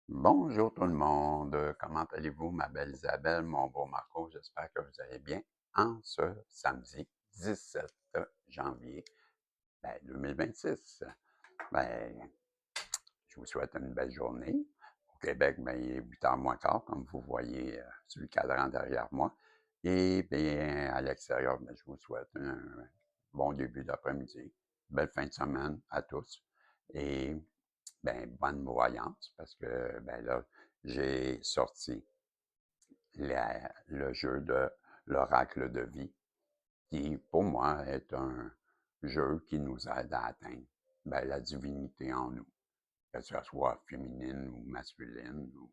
Bonjour tout le monde, comment allez-vous, ma belle Isabelle, mon beau Marco? J'espère que vous allez bien en ce samedi 17 janvier 2026. Ben, je vous souhaite une belle journée. Au Québec, ben, il est 8h moins quart, comme vous voyez sur le cadran derrière moi. Et bien, à l'extérieur, ben, je vous souhaite un bon début d'après-midi. Belle fin de semaine à tous. Et ben, bonne voyance, parce que ben là, j'ai sorti le jeu de l'oracle de vie, qui pour moi est un jeu qui nous aide à atteindre ben, la divinité en nous, que ce soit féminine ou masculine, ou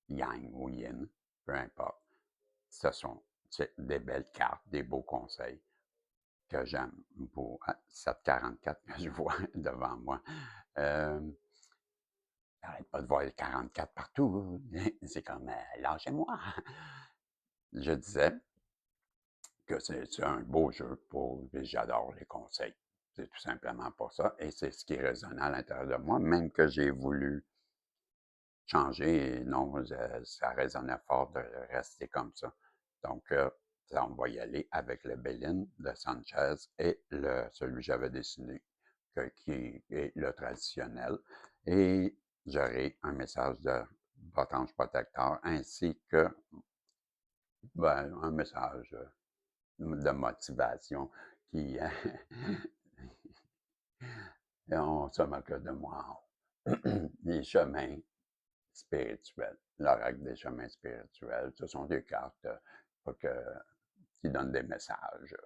yang ou yin, peu importe. Ce sont des belles cartes, des beaux conseils que j'aime pour 744 que je vois devant moi. Euh, Arrête pas de voir le 44 partout. C'est comme, lâchez-moi. Je disais que c'est un beau jeu pour, j'adore les conseils. C'est tout simplement pour ça. Et c'est ce qui résonnait à l'intérieur de moi, même que j'ai voulu changer. Et non, ça résonnait fort de rester comme ça. Donc, on va y aller avec le Bélin de Sanchez et celui que j'avais dessiné, qui est le traditionnel. Et j'aurai un message de votre ange protecteur ainsi que ben, un message de motivation qui on se moque de moi. Les chemins spirituels, l'oracle des chemins spirituels, ce sont des cartes qui donnent des messages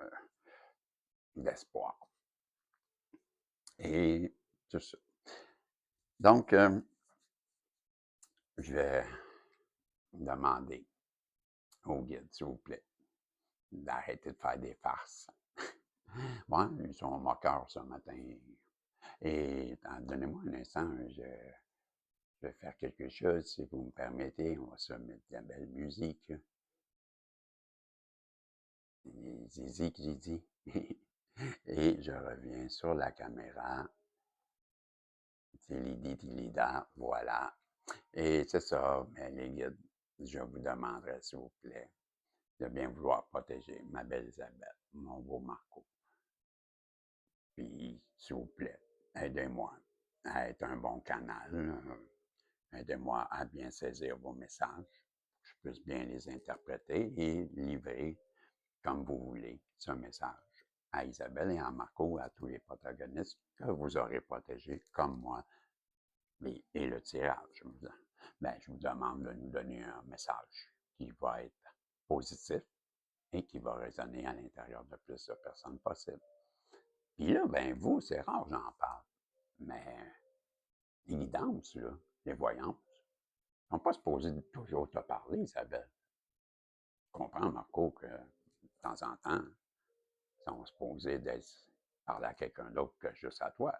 d'espoir. Et tout ça. Donc, je vais demander au guide, s'il vous plaît, d'arrêter de faire des farces. Bon, ils sont moqueurs ce matin. Et donnez-moi un instant, je vais faire quelque chose, si vous me permettez. On va se mettre de la belle musique. Zizi, zizi. Et je reviens sur la caméra. Tilidi, tilida, voilà. Et c'est ça, mais les guides, je vous demanderai, s'il vous plaît, de bien vouloir protéger ma belle Isabelle, mon beau Marco. Puis, s'il vous plaît, aidez-moi à être un bon canal. Aidez-moi à bien saisir vos messages, que je puisse bien les interpréter et livrer comme vous voulez ce message à Isabelle et à Marco, à tous les protagonistes que vous aurez protégés comme moi. Et le tirage, je vous demande de nous donner un message qui va être positif et qui va résonner à l'intérieur de plus de personnes possible. Puis là, ben vous, c'est rare, j'en parle. Mais les guidances, là, les voyances, ne sont pas supposées toujours te parler, Isabelle. Je comprends, Marco, que de temps en temps, ils sont supposés parler à quelqu'un d'autre que juste à toi.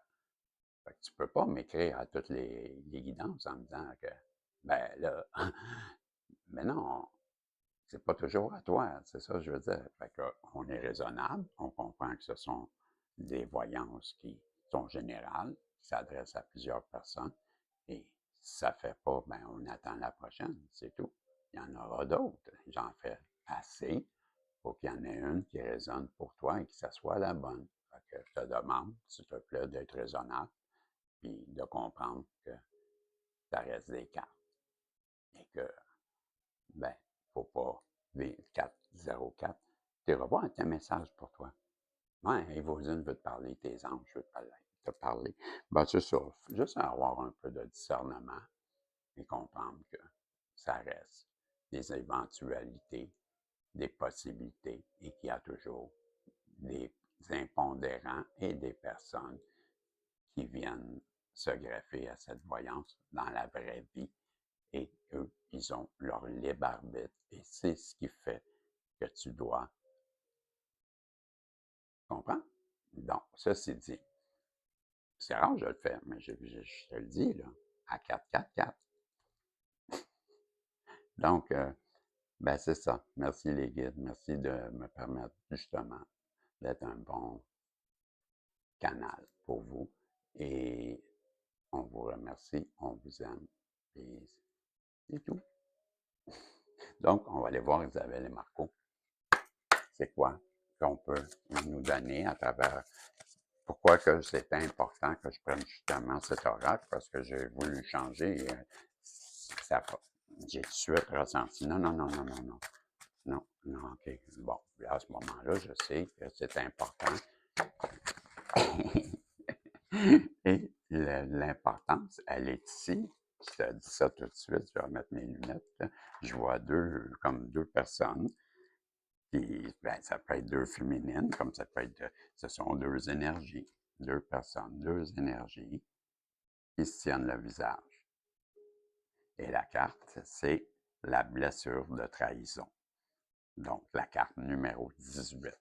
Fait que tu peux pas m'écrire à toutes les guidances en me disant que, ben là, mais non, c'est pas toujours à toi, c'est ça que je veux dire. Fait que, on est raisonnable, on comprend que ce sont des voyances qui sont générales, qui s'adressent à plusieurs personnes, et si ça fait pas, ben on attend la prochaine, c'est tout. Il y en aura d'autres. J'en fais assez pour qu'il y en ait une qui résonne pour toi et que ça soit la bonne. Fait que je te demande, s'il te plaît, d'être raisonnable, puis de comprendre que ça reste des cartes et que, ben, faut pas vivre 404. Tu revois un message pour toi. Ouais, Évosine veut te parler, tes anges veulent te parler. Ben, c'est ça. Juste avoir un peu de discernement et comprendre que ça reste des éventualités, des possibilités et qu'il y a toujours des impondérants et des personnes qui viennent se greffer à cette voyance dans la vraie vie. Et eux, ils ont leur libre arbitre. Et c'est ce qui fait que tu dois comprendre. Donc, ceci dit, c'est rare que je le fais, mais je te le dis, là, à 4-4-4. Donc, ben c'est ça. Merci les guides. Merci de me permettre justement d'être un bon canal pour vous. Et on vous remercie, on vous aime Puis, c'est tout. Donc, on va aller voir Isabelle et Marco. C'est quoi qu'on peut nous donner à travers... Pourquoi que c'était important que je prenne justement cet oracle? Parce que j'ai voulu changer. Ça, j'ai tout de suite ressenti, non, non, non, non, non, non. Non, non, OK. Bon, à ce moment-là, je sais que c'est important. Et l'importance, elle est ici. Je te dis ça tout de suite, je vais remettre mes lunettes. Là. Je vois comme deux personnes. Puis, ben, ça peut être deux féminines, comme ça peut être, ce sont deux énergies. Deux personnes, deux énergies qui se tiennent le visage. Et la carte, c'est la blessure de trahison. Donc, la carte numéro 18.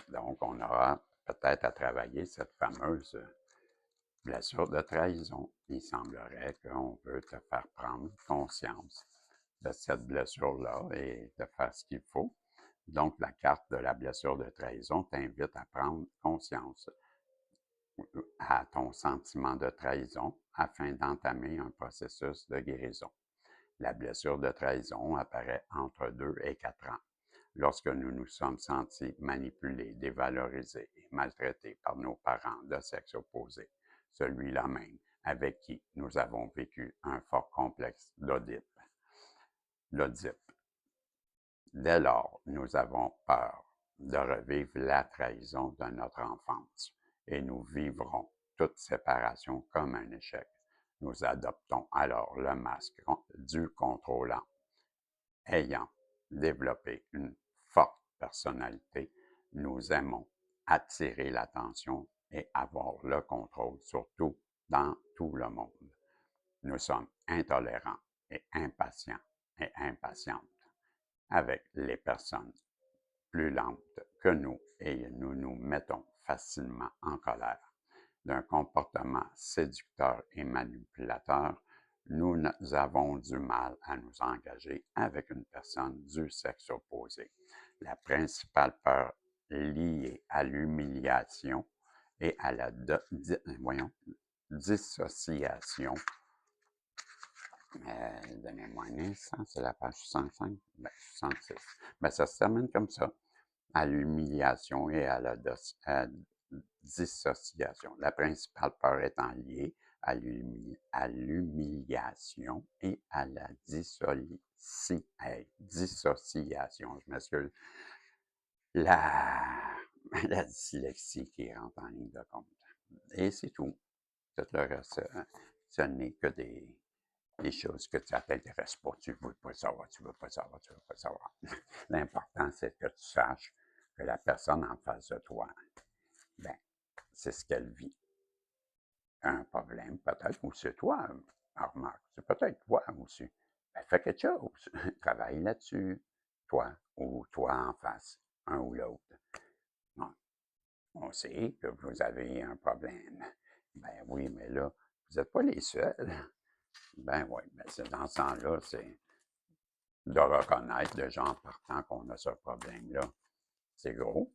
Donc, on aura peut-être à travailler cette fameuse blessure de trahison. Il semblerait qu'on peut te faire prendre conscience de cette blessure-là et de faire ce qu'il faut. Donc, la carte de la blessure de trahison t'invite à prendre conscience à ton sentiment de trahison afin d'entamer un processus de guérison. La blessure de trahison apparaît entre 2 et 4 ans. Lorsque nous nous sommes sentis manipulés, dévalorisés et maltraités par nos parents de sexe opposé, celui-là même avec qui nous avons vécu un fort complexe d'Oedipe. Dès lors, nous avons peur de revivre la trahison de notre enfance et nous vivrons toute séparation comme un échec. Nous adoptons alors le masque du contrôlant. Ayant développé une forte personnalité, nous aimons attirer l'attention et avoir le contrôle sur tout dans tout le monde. Nous sommes intolérants et impatients et impatientes avec les personnes plus lentes que nous et nous nous mettons facilement en colère. D'un comportement séducteur et manipulateur, nous avons du mal à nous engager avec une personne du sexe opposé. La principale peur liée à l'humiliation et à la dissociation. Donnez-moi un instant, c'est la page 65, 66. Ça se termine comme ça, à l'humiliation et à la dissociation. La principale peur étant liée à l'humiliation et à la dissociation. Je m'excuse. La, la dyslexie qui rentre en ligne de compte. Et c'est tout. Tout le reste, ce n'est que des choses que ça ne t'intéresse pas. Tu ne veux pas savoir, tu ne veux pas savoir, tu ne veux pas savoir. L'important, c'est que tu saches que la personne en face de toi, ben, c'est ce qu'elle vit. Un problème, peut-être, ou c'est toi, remarque, c'est peut-être toi aussi. Ben, fais quelque chose. Travaille là-dessus, toi ou toi en face, un ou l'autre. Bon, on sait que vous avez un problème. Ben oui, mais là, vous n'êtes pas les seuls. Ben oui, ben c'est dans ce sens-là, c'est de reconnaître déjà en partant qu'on a ce problème-là. C'est gros.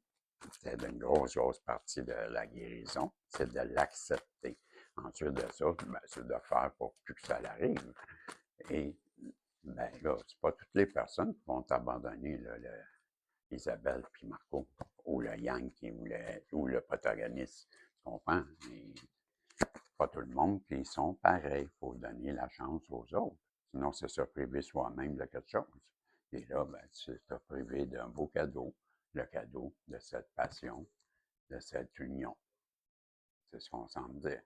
C'est une grosse, grosse partie de la guérison. C'est de l'accepter. Ensuite de ça, ben, c'est de faire pour plus que ça arrive. Et ben là, c'est pas toutes les personnes qui vont t'abandonner, Isabelle puis Marco, ou le Yang ou le protagoniste. Tu comprends? Mais pas tout le monde qui sont pareils. Il faut donner la chance aux autres. Sinon, c'est se priver soi-même de quelque chose. Et là, ben, tu te privé d'un beau cadeau, le cadeau de cette passion, de cette union. C'est ce qu'on semble dire.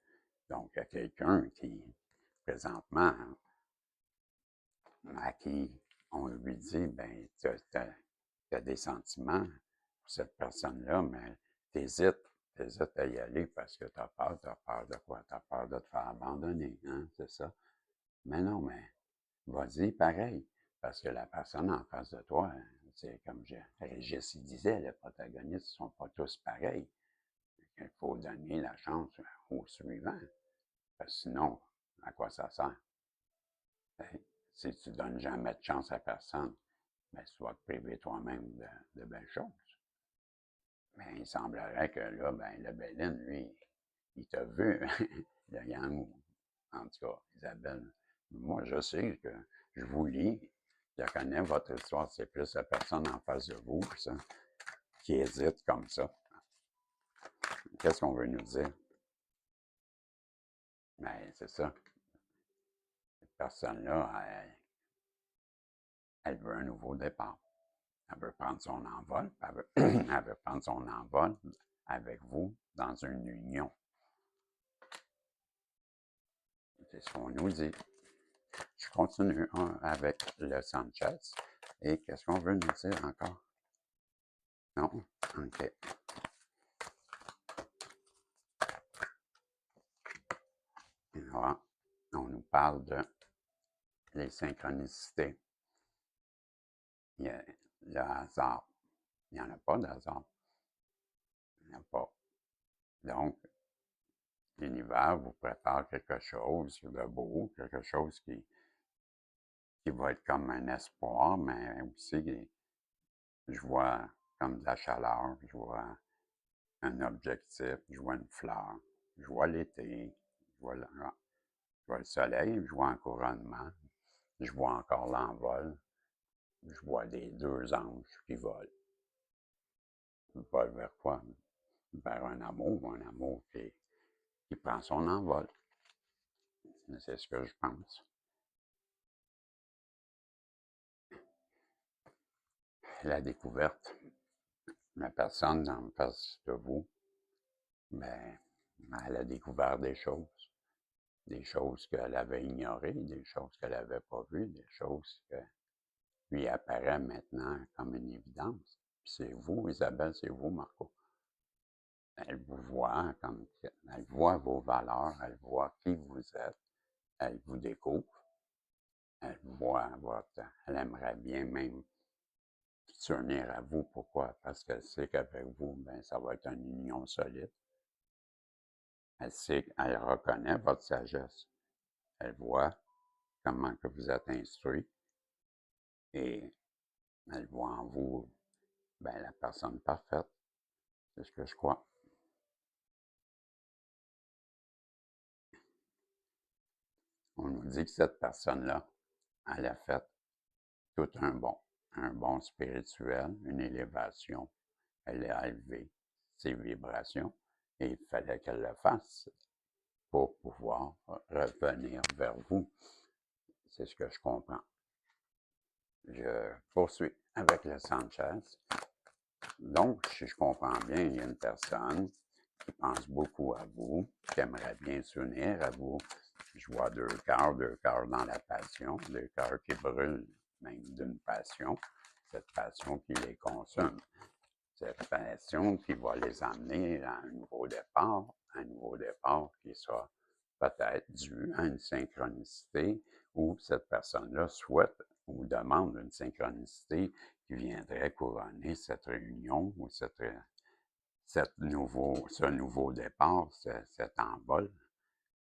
Donc, il y a quelqu'un qui, présentement, à qui on lui dit, ben, tu as des sentiments pour cette personne-là, mais t'hésites à y aller parce que tu as peur de quoi? Tu as peur de te faire abandonner, hein, c'est ça? Mais non, mais vas-y pareil, parce que la personne en face de toi, c'est comme Régis disait, les protagonistes ne sont pas tous pareils. Il faut donner la chance au suivant, parce que sinon, à quoi ça sert? Si tu ne donnes jamais de chance à personne, ben, tu vas te priver toi-même de belles choses. Mais il semblerait que là, ben, le Béline, lui, il t'a vu, le Yang, en tout cas, Isabelle, Moi, je sais que je vous lis, je connais votre histoire, c'est plus la personne en face de vous, ça, qui hésite comme ça. Qu'est-ce qu'on veut nous dire? Ben, c'est ça. Cette personne-là, elle veut un nouveau départ. Elle veut prendre son envol, elle veut, elle veut prendre son envol avec vous dans une union. C'est ce qu'on nous dit. Je continue avec le Sanchez. Et qu'est-ce qu'on veut nous dire encore? Non? OK. Alors, on nous parle de les synchronicités. Il y a le hasard. Il n'y en a pas de hasard. Il n'y en a pas. Donc, l'univers vous prépare quelque chose de beau, quelque chose qui va être comme un espoir, mais aussi, je vois comme de la chaleur, je vois un objectif, je vois une fleur, je vois l'été, je vois le soleil, je vois un couronnement, je vois encore l'envol, je vois les deux anges qui volent. Ils volent vers quoi? Vers un amour qui prend son envol. C'est ce que je pense. La découverte, la personne en face de vous, ben, elle a découvert des choses qu'elle avait ignorées, des choses qu'elle n'avait pas vues, des choses que lui apparaît maintenant comme une évidence. Puis c'est vous, Isabelle, c'est vous, Marco. Elle vous voit comme, elle voit vos valeurs, elle voit qui vous êtes, elle vous découvre, elle voit elle aimerait bien même s'unir à vous. Pourquoi? Parce qu'elle sait qu'avec vous, ben, ça va être une union solide. Elle sait, elle reconnaît votre sagesse. Elle voit comment que vous êtes instruit et elle voit en vous, ben, la personne parfaite. C'est ce que je crois. On nous dit que cette personne-là, elle a fait tout un bon spirituel, une élévation. Elle a élevé ses vibrations et il fallait qu'elle le fasse pour pouvoir revenir vers vous. C'est ce que je comprends. Je poursuis avec le Sanchez. Donc, si je comprends bien, il y a une personne qui pense beaucoup à vous, qui aimerait bien s'unir à vous. Je vois deux cœurs dans la passion, deux cœurs qui brûlent même d'une passion, cette passion qui les consomme, cette passion qui va les amener à un nouveau départ qui sera peut-être dû à une synchronicité où cette personne-là souhaite ou demande une synchronicité qui viendrait couronner cette réunion ou ce nouveau départ, cet envol.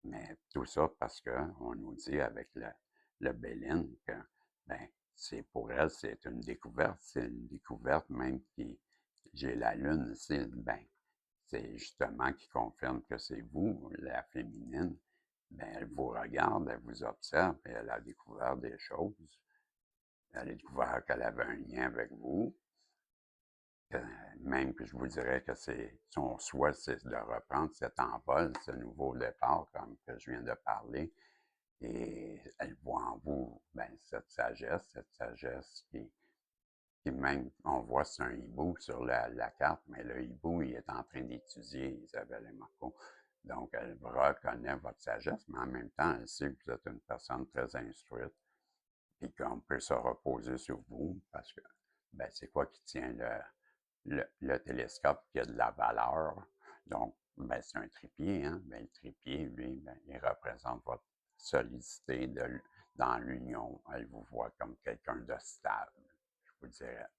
Mais tout ça parce qu'on nous dit avec le Béline que ben, c'est pour elle, c'est une découverte. C'est une découverte même qui, j'ai la lune ici, ben, c'est justement qui confirme que c'est vous, la féminine. Ben, elle vous regarde, elle vous observe et elle a découvert des choses. Elle a découvert qu'elle avait un lien avec vous. Même que je vous dirais que c'est son souhait, c'est de reprendre cet envol, ce nouveau départ, comme que je viens de parler. Et elle voit en vous ben, cette sagesse qui même, on voit c'est un hibou sur la carte, mais le hibou, il est en train d'étudier Isabelle et Marco. Donc, elle reconnaît votre sagesse, mais en même temps, elle sait que vous êtes une personne très instruite et qu'on peut se reposer sur vous parce que, ben, c'est quoi qui tient le télescope qui a de la valeur? Donc, ben, c'est un trépied, hein? Ben, le trépied, lui, ben, il représente votre solidité dans l'union. Elle vous voit comme quelqu'un de stable, je vous dirais.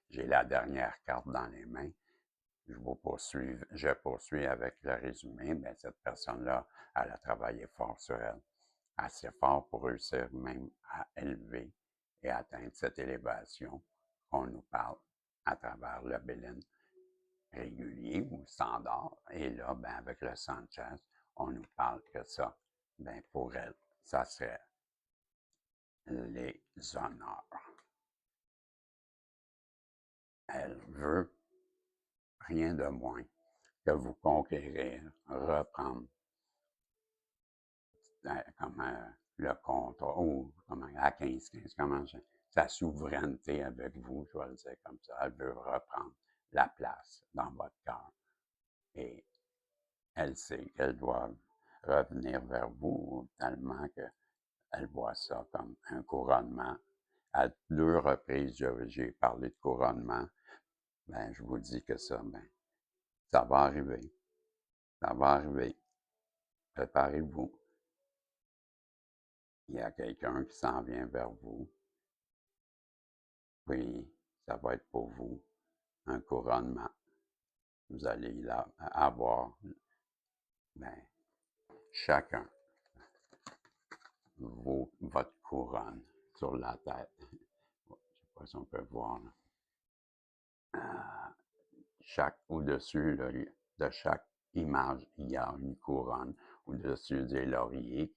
J'ai la dernière carte dans les mains. Je poursuis avec le résumé. Mais cette personne-là, elle a travaillé fort sur elle, assez fort pour réussir même à élever et atteindre cette élévation qu'on nous parle à travers le Béline régulier ou standard. Et là, ben, avec le Sanchez, on nous parle que ça, ben, pour elle, ça serait les honneurs. Elle veut rien de moins que vous conquérir, reprendre comme le contrat, ou comment, à 15-15, comment sa souveraineté avec vous, je vais le dire comme ça. Elle veut reprendre la place dans votre cœur. Et elle sait qu'elle doit revenir vers vous tellement qu'elle voit ça comme un couronnement. À 2 reprises, j'ai parlé de couronnement. Ben, je vous dis que ça, ben, ça va arriver. Ça va arriver. Préparez-vous. Il y a quelqu'un qui s'en vient vers vous. Puis, ça va être pour vous un couronnement. Vous allez là avoir, ben, chacun votre couronne sur la tête. Je ne sais pas si on peut voir. Au-dessus de chaque image, il y a une couronne. Au-dessus des lauriers.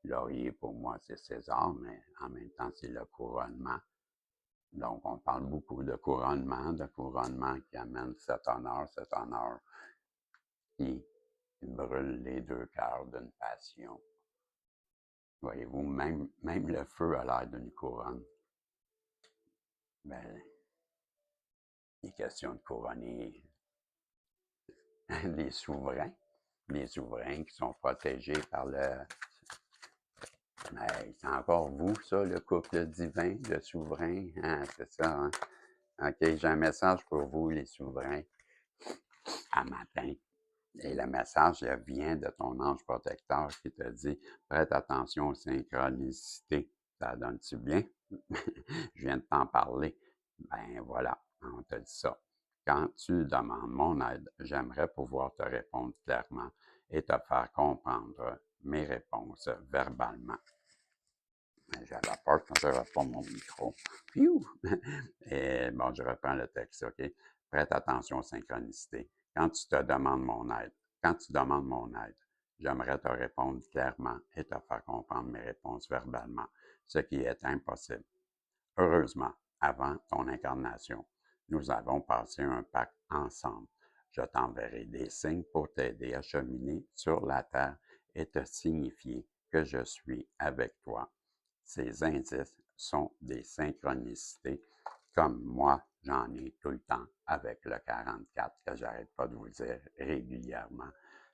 Laurier, pour moi, c'est César, mais en même temps, c'est le couronnement. Donc, on parle beaucoup de couronnement qui amène cet honneur qui brûle les 2 cœurs d'une passion. Voyez-vous, même le feu a l'air d'une couronne. Ben, il est question de couronner des souverains qui sont protégés par le... Mais c'est encore vous, ça, le couple divin, le souverain, hein, c'est ça, hein? OK, j'ai un message pour vous, les souverains, à matin. Et le message, il vient de ton ange protecteur qui te dit « Prête attention aux synchronicités. » Ça donne-tu bien? Je viens de t'en parler. Ben voilà, on te dit ça. Quand tu demandes mon aide, j'aimerais pouvoir te répondre clairement et te faire comprendre mes réponses verbalement. J'avais peur quand je reprends mon micro. Piou! Et bon, je reprends le texte, OK? Prête attention aux synchronicités. Quand tu demandes mon aide, j'aimerais te répondre clairement et te faire comprendre mes réponses verbalement, ce qui est impossible. Heureusement, avant ton incarnation, nous avons passé un pacte ensemble. Je t'enverrai des signes pour t'aider à cheminer sur la terre et te signifier que je suis avec toi. Ces indices sont des synchronicités, comme moi, j'en ai tout le temps avec le 44 que j'arrête pas de vous dire régulièrement.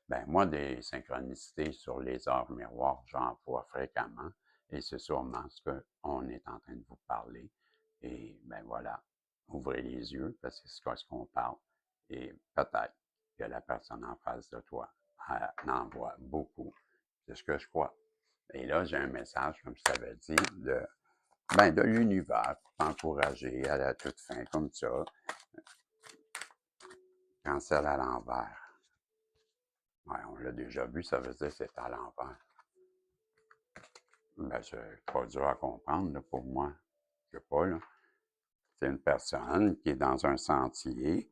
Ben moi, des synchronicités sur les heures miroirs, j'en vois fréquemment et c'est sûrement ce qu'on est en train de vous parler. Et ben voilà, ouvrez les yeux parce que c'est ce qu'on parle. Et peut-être que la personne en face de toi en voit beaucoup. C'est ce que je crois. Et là, j'ai un message, comme je t'avais dit, de l'univers pour t'encourager à la toute fin, comme ça. Cancel à l'envers. Ouais, on l'a déjà vu, ça veut dire que c'est à l'envers. Ben, c'est pas dur à comprendre, là, pour moi. Je sais pas, là. C'est une personne qui est dans un sentier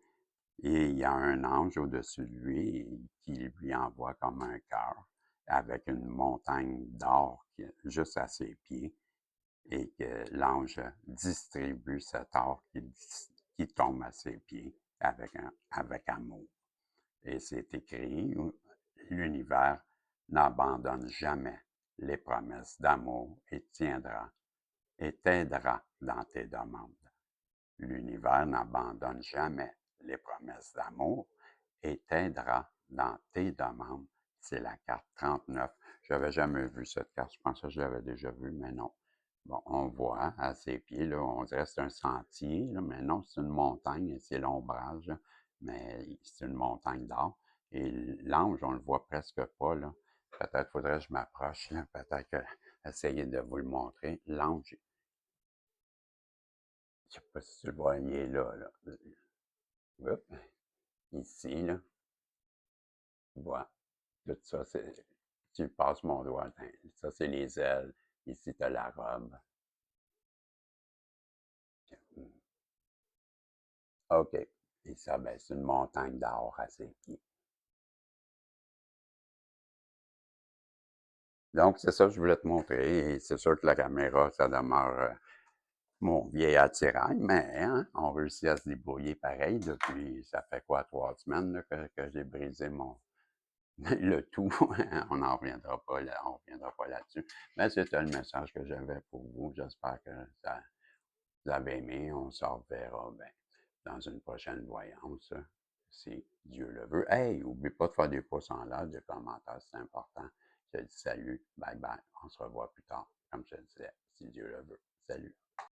et il y a un ange au-dessus de lui qui lui envoie comme un cœur avec une montagne d'or juste à ses pieds et que l'ange distribue cet or qui tombe à ses pieds avec amour. Et c'est écrit, l'univers n'abandonne jamais les promesses d'amour et t'aidera dans tes demandes. L'univers n'abandonne jamais les promesses d'amour et t'aidera dans tes demandes. C'est la carte 39. Je n'avais jamais vu cette carte. Je pensais que je l'avais déjà vue, mais non. Bon, on voit à ses pieds, là, on dirait que c'est un sentier, là, mais non, c'est une montagne, c'est l'ombrage, mais c'est une montagne d'or. Et l'ange, on le voit presque pas, là. Peut-être faudrait que je m'approche, là, peut-être que essayer de vous le montrer. L'ange, je sais pas si tu le vois, il est là, là. Hop, ici, là, tu vois. Tout ça, c'est. Tu passes mon doigt, ça, c'est les ailes. Ici, tu as la robe. OK. Et ça, ben, c'est une montagne d'or à ses pieds. Donc, c'est ça que je voulais te montrer. Et c'est sûr que la caméra, ça demeure mon vieil attirail, mais hein, on réussit à se débrouiller pareil depuis, ça fait quoi, 3 semaines là, que j'ai brisé le tout. On n'en reviendra pas là, on reviendra pas là-dessus. Mais c'était le message que j'avais pour vous. J'espère que ça, vous avez aimé. On se reverra ben, dans une prochaine voyance, si Dieu le veut. Hey, n'oublie pas de faire des pouces en l'air, des commentaires, c'est important. Je te dis salut, bye bye, on se revoit plus tard, comme je te disais, si Dieu le veut. Salut.